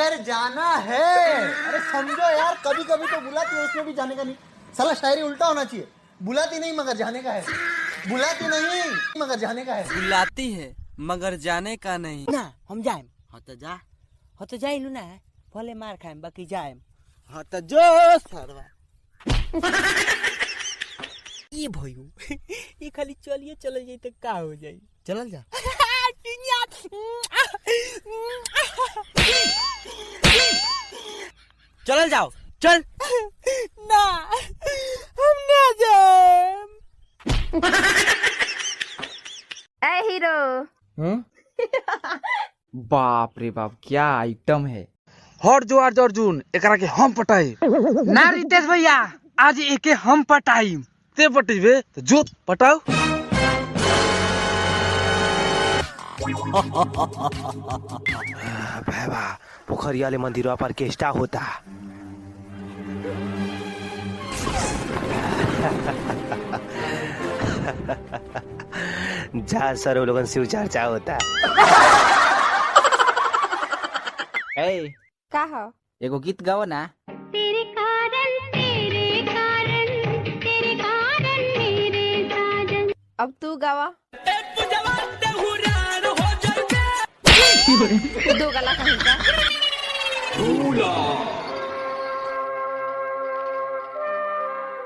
मगर जाना है। अरे समझो यार, कभी कभी तो बुलाती है उसमें भी जाने का नहीं। साला शायरी उल्टा होना चाहिए, बुलाती नहीं मगर जाने का है, बुलाती नहीं मगर जाने का है। बुलाती है मगर जाने का नहीं ना हम जाएम। हाँ तो जा। हाँ तो जाइनु ना, भले मार खाएम बाकी जाएम। हाँ तो जो सरवा ये भयो ये खाली चलिए चल जाई तो का हो जाई। चलल जा चल जाओ चल। ना हम ना जाएम। ए हीरो बाप रे बाप क्या आइटम है। हर जो अर्जुन एकरा के हम पटाई ना रितेश भैया, आज एके हम पटाई ते पटेबे तो जो पटाओ। भाई पोखरिया ले मंदिरों पर केष्टा होता। जा सर वो लोगन शिव चर्चा होता। का हो? एगो गीत गाओ ना। तेरे कारण मेरे साजन। अब तू गावा। दो गला कहीं का।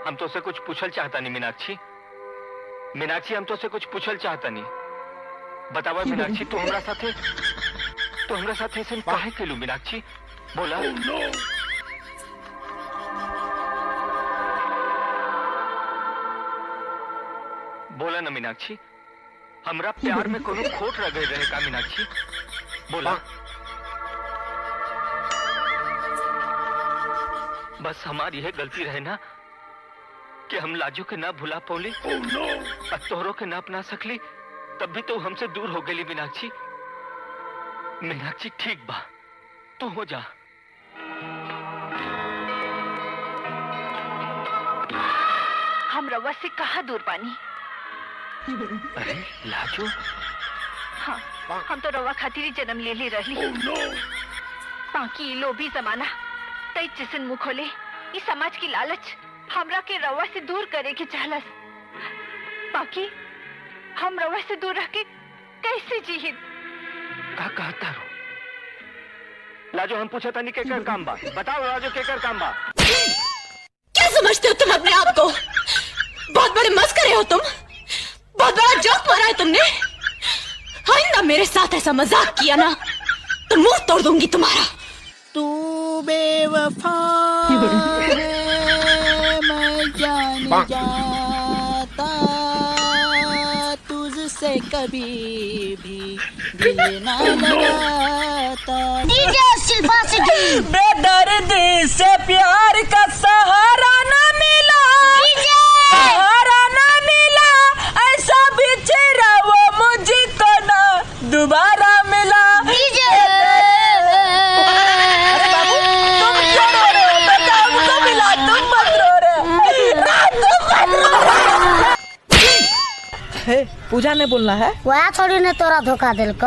हम तो से कुछ पूछल चाहता नहीं मीनाक्षी। मीनाक्षी हम तो से कुछ पूछल चाहता नहीं। बतावा मीनाक्षी, तो हमरा साथे ऐसे काहे केलू मीनाक्षी? बोला। बोला ना मीनाक्षी, हमरा प्यार में कोनो खोट रह गई रहे का मीनाक्षी? बोला। बस हमारी यह गलती रहे ना कि हम लाजो के ना भुला पौली और तोहरों के ना अपना सकली, तब भी तो हमसे दूर हो गई मीनाक्षी। मीनाक्षी ठीक बा, तू हो जा। हम रवा से कहाँ दूर पानी? अरे लाजो, हाँ, हम तो रवा खातिर जन्म ले ले रही। बाकी लोभी जमाना तई जिसन मुँह खोले, इस समाज की लालच हमरा के रवा से दूर करे के चाहलस। बाकी हम रवा से दूर रह के कैसे जीहित? का कहता रो? लाजो हम पूछा था नहीं केकर काम बा, बताओ लाजो केकर काम बा। क्या समझते हो तुम अपने आप को? बहुत बड़े मस्करे हो तुम, बहुत बड़ा जोक मारा है तुमने। आइंदा मेरे साथ ऐसा मजाक किया ना तो मुंह तोड़ दूंगी तुम्हारा। तू बेवफा है, मैं जान जाता तुझसे कभी भी दिल ना लगाता। बेदर्दी से प्यार का सहारा ना मिला, सहारा ना मिला, ऐसा बिछड़ा वो मुझको ना दोबारा मिला। अरे बाबू तुम क्यों रो रहे हो? बेटा हमको मिला, तुम मत रो रहे। पूजा ने बोलना है, वह थोड़ी ने तोरा धोखा दिल को।